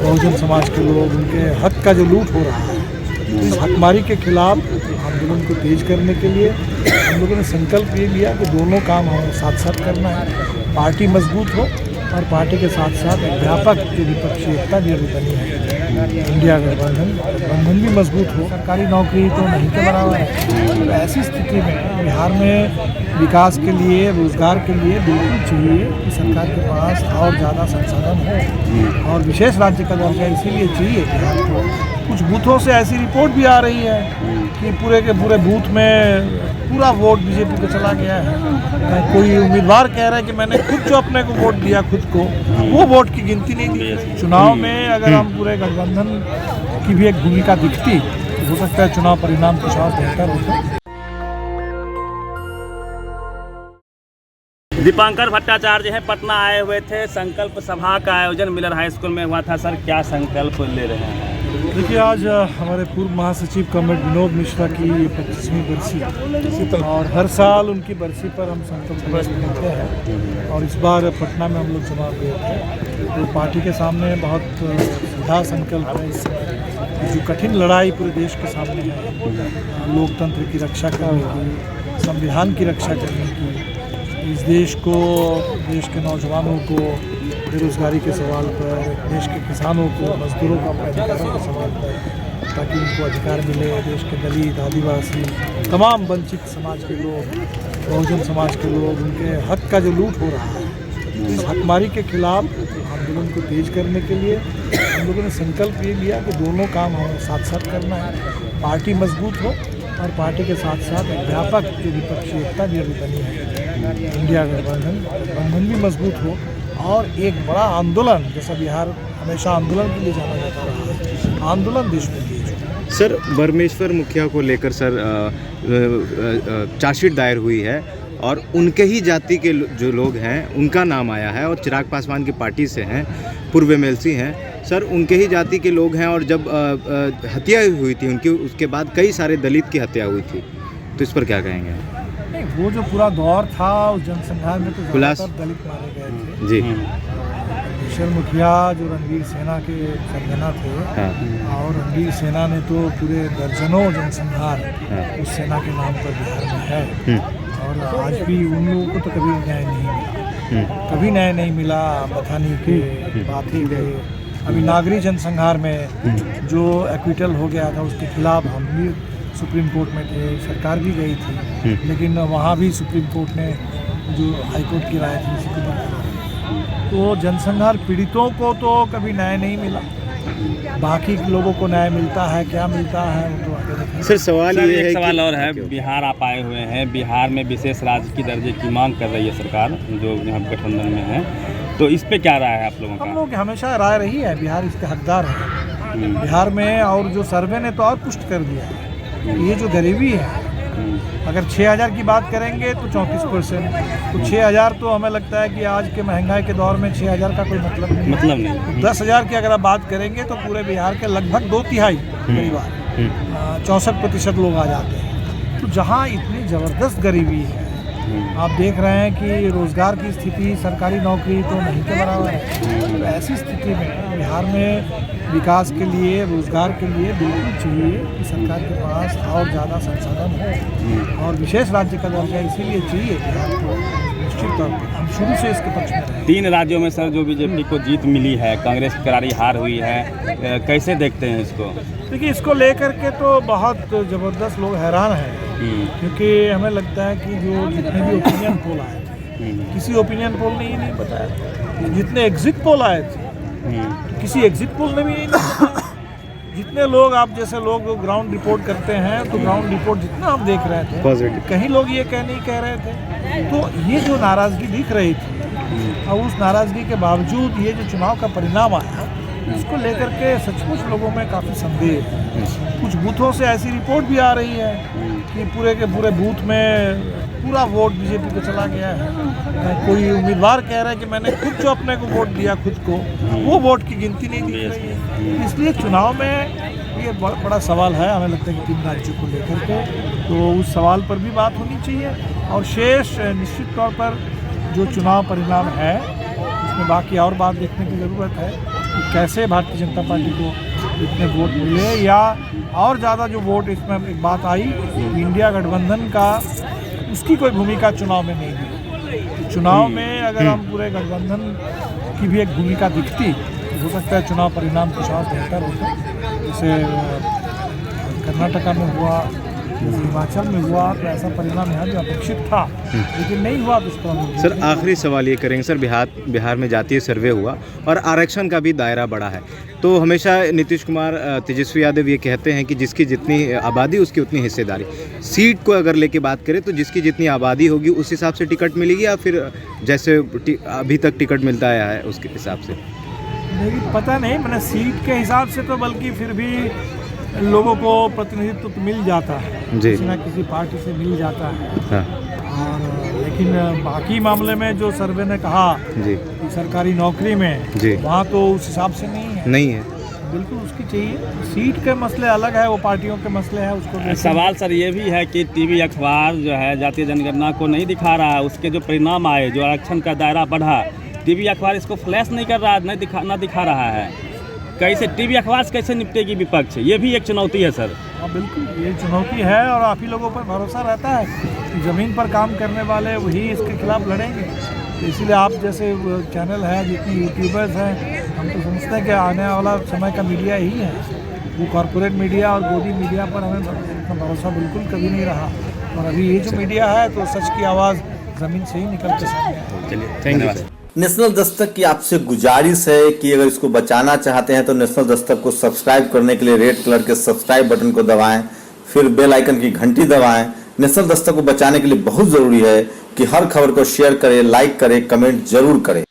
बहुजन समाज के लोग, उनके हक का जो लूट हो रहा है, इस हकमारी के खिलाफ आंदोलन को तेज करने के लिए हम लोगों ने संकल्प ये लिया कि दोनों काम हमें साथ साथ करना है। पार्टी मजबूत हो और पार्टी के साथ साथ एक व्यापक जो विपक्षी एकता भी अभी बनी है, इंडिया गठबंधन भी मजबूत हो। सरकारी नौकरी तो नहीं के बराबर है। तो ऐसी स्थिति में बिहार में विकास के लिए, रोजगार के लिए बिल्कुल चाहिए कि सरकार के पास और ज़्यादा संसाधन हो और विशेष राज्य का दर्जा इसीलिए चाहिए बिहार को। कुछ बूथों से ऐसी रिपोर्ट भी आ रही है कि पूरे के पूरे बूथ में पूरा वोट बीजेपी को चला गया है। कोई उम्मीदवार कह रहा है कि मैंने खुद जो अपने को वोट दिया खुद को, वो वोट की गिनती नहीं दी। चुनाव में अगर हम पूरे गठबंधन की भी एक भूमिका दिखती तो हो सकता है चुनाव परिणाम कुछ और बेहतर होता। दीपांकर भट्टाचार्य हैं, पटना आए हुए थे। संकल्प सभा का आयोजन मिलर हाई स्कूल में हुआ था। सर, क्या संकल्प ले रहे हैं? देखिए, आज हमारे पूर्व महासचिव कॉमरेड विनोद मिश्रा की 25वीं बरसी और हर साल उनकी बरसी पर हम संकल्प करते हैं और इस बार पटना में हम लोग चुनाव गए थे। तो पार्टी के सामने बहुत सीधा संकल्प है। जो कठिन लड़ाई पूरे देश के सामने है, लोकतंत्र की रक्षा करने की, संविधान की रक्षा करने की, इस देश को, देश के नौजवानों को बेरोजगारी के सवाल पर, देश के किसानों को, मजदूरों को अपने अधिकारों के सवाल पर, ताकि उनको अधिकार मिले। देश के दलित, आदिवासी, तमाम वंचित समाज के लोग, बहुजन समाज के लोग, उनके हक का जो लूट हो रहा है, इस हकमारी के खिलाफ आंदोलन को तेज करने के लिए हम लोगों ने संकल्प ये लिया कि दोनों काम हमें साथ साथ करना है। पार्टी मजबूत हो और पार्टी के साथ साथ एक व्यापक जो विपक्षी एकता भी अभी बनी है, इंडिया गठबंधन भी मजबूत हो और एक बड़ा आंदोलन, जैसा बिहार हमेशा आंदोलन के लिए जाना जाता रहा है, आंदोलन देश में तेज हो। सर, बरमेश्वर मुखिया को लेकर सर चार्जशीट दायर हुई है और उनके ही जाति के जो लोग हैं उनका नाम आया है और चिराग पासवान की पार्टी से हैं, पूर्व एमएलसी हैं। सर, उनके ही जाति के लोग हैं और जब हत्या हुई थी उनकी, उसके बाद कई सारे दलित की हत्या हुई थी, तो इस पर क्या कहेंगे? नहीं, वो जो पूरा दौर था उस जनसंहार में तो ज़्यादातर दलित मारे गए थे जी। ईश्वर मुखिया जो रणवीर सेना के सरगना थे, और रणवीर सेना ने तो पूरे दर्जनों जनसंहार उस सेना के नाम पर बिहार में है और आज भी उन लोगों को तो कभी न्याय नहीं मिला, कभी न्याय नहीं मिला। बथानी के, बाथी के, अभी नागरी जनसंहार में जो एक्विटल हो गया था उसके खिलाफ हम भी सुप्रीम कोर्ट में थे, सरकार भी गई थी, लेकिन वहाँ भी सुप्रीम कोर्ट ने जो हाई कोर्ट की राय थी उसी को बरकरार रखी। तो जनसंहार पीड़ितों को तो कभी न्याय नहीं मिला, बाकी लोगों को न्याय मिलता है, क्या मिलता है वो तो आगे देखेंगे। सर, सवाल ये है, एक सवाल और है, बिहार आप आए हुए हैं, बिहार में विशेष राज्य की दर्जे की मांग कर रही है सरकार जो यहाँ गठबंधन में है, तो इस पे क्या राय है आप लोगों का? हम लोग हमेशा राय रही है, बिहार इसके हकदार है बिहार में, और जो सर्वे ने तो और पुष्ट कर दिया है। ये जो गरीबी है, अगर 6000 की बात करेंगे तो 34%, तो 6000 तो हमें लगता है कि आज के महंगाई के दौर में 6000 का कोई मतलब नहीं। 10,000 की अगर आप बात करेंगे तो पूरे बिहार के लगभग 2/3 परिवार, 64% लोग आ जाते हैं। तो जहाँ इतनी ज़बरदस्त गरीबी है, आप देख रहे हैं कि रोज़गार की स्थिति, सरकारी नौकरी तो नहीं के बराबर है। तो ऐसी स्थिति में बिहार में विकास के लिए, रोज़गार के लिए बिल्कुल चाहिए कि सरकार के पास और ज़्यादा संसाधन हो और विशेष राज्य का दर्जा इसीलिए चाहिए बिहार को। निश्चित तौर पर हम शुरू से इसके पक्ष में रहे। 3 राज्यों में सर जो बीजेपी को जीत मिली है, कांग्रेस की करारी हार हुई है, कैसे देखते हैं इसको? देखिए, इसको लेकर के तो बहुत ज़बरदस्त लोग हैरान हैं, क्योंकि हमें लगता है कि जो जितने भी ओपिनियन पोल आए थे, किसी ओपिनियन पोल ने ये नहीं बताया। जितने एग्जिट पोल आए थे, किसी एग्जिट पोल ने भी नहीं बताया। जितने लोग, आप जैसे लोग ग्राउंड रिपोर्ट करते हैं, तो ग्राउंड रिपोर्ट जितना हम देख रहे थे, कहीं लोग ये नहीं कह रहे थे। तो ये जो नाराज़गी दिख रही थी और उस नाराज़गी के बावजूद ये जो चुनाव का परिणाम आया, इसको लेकर के सचमुच लोगों में काफ़ी संदेह है। कुछ बूथों से ऐसी रिपोर्ट भी आ रही है कि पूरे के पूरे बूथ में पूरा वोट बीजेपी को चला गया है। कोई उम्मीदवार कह रहा है कि मैंने खुद जो अपने को वोट दिया खुद को, वो वोट की गिनती नहीं दी रही है। इसलिए चुनाव में ये बड़ा सवाल है। हमें लगता है कि 3 राज्यों को लेकर के तो उस सवाल पर भी बात होनी चाहिए और शेष निश्चित तौर पर जो चुनाव परिणाम है उसमें बाकी और बात देखने की ज़रूरत है। कैसे भारतीय जनता पार्टी को इतने वोट मिले, या और ज़्यादा जो वोट, इसमें एक बात आई इंडिया गठबंधन का, उसकी कोई भूमिका चुनाव में नहीं दी। चुनाव में अगर हम पूरे गठबंधन की भी एक भूमिका दिखती तो हो सकता है चुनाव परिणाम कुछ और बेहतर होता। जैसे कर्नाटका में हुआ, जैसे हिमाचल में हुआ, तो ऐसा परिणाम यहाँ भी अपेक्षित था, लेकिन नहीं हुआ। तो उसका सर आखिरी सवाल ये करेंगे सर, बिहार में जातीय सर्वे हुआ और आरक्षण का भी दायरा बढ़ा है, तो हमेशा नीतीश कुमार, तेजस्वी यादव ये कहते हैं कि जिसकी जितनी आबादी उसकी उतनी हिस्सेदारी। सीट को अगर लेके बात करें तो जिसकी जितनी आबादी होगी उस हिसाब से टिकट मिलेगी, या फिर जैसे अभी तक टिकट मिलता आया है उसके हिसाब से? नहीं, पता नहीं, मैंने सीट के हिसाब से तो, बल्कि फिर भी लोगों को प्रतिनिधित्व तो मिल जाता है, जी, किसी न किसी पार्टी से मिल जाता है। हाँ, और लेकिन बाकी मामले में जो सर्वे ने कहा जी, कि सरकारी नौकरी में, जी, वहाँ तो उस हिसाब से नहीं है। बिल्कुल उसकी चाहिए। सीट के मसले अलग है, वो पार्टियों के मसले हैं, उसको सवाल सर ये भी है कि टीवी अखबार जो है जातीय जनगणना को नहीं दिखा रहा है, उसके जो परिणाम आए, जो आरक्षण का दायरा बढ़ा, टीवी अखबार इसको फ्लैश नहीं कर रहा है, नहीं दिखा रहा है। कैसे टीवी अखबार से कैसे निपटेगी विपक्ष? ये भी एक चुनौती है सर। हाँ बिल्कुल, ये चुनौती है, और आप ही लोगों पर भरोसा रहता है कि ज़मीन पर काम करने वाले वही इसके खिलाफ लड़ेंगे। तो इसीलिए आप जैसे चैनल है, जितने यूट्यूबर्स हैं, हम तो समझते हैं कि आने वाला समय का मीडिया ही है। वो कॉरपोरेट मीडिया और गोदी मीडिया पर हमें इतना भरोसा बिल्कुल कभी नहीं रहा, और अभी ये जो मीडिया है तो सच की आवाज़ ज़मीन से ही निकल के सामने है। चलिए, थैंक यू। नेशनल दस्तक की आपसे गुजारिश है कि अगर इसको बचाना चाहते हैं तो नेशनल दस्तक को सब्सक्राइब करने के लिए रेड कलर के सब्सक्राइब बटन को दबाएं, फिर बेल आइकन की घंटी दबाएं। नेशनल दस्तक को बचाने के लिए बहुत ज़रूरी है कि हर खबर को शेयर करें, लाइक करें, कमेंट जरूर करें।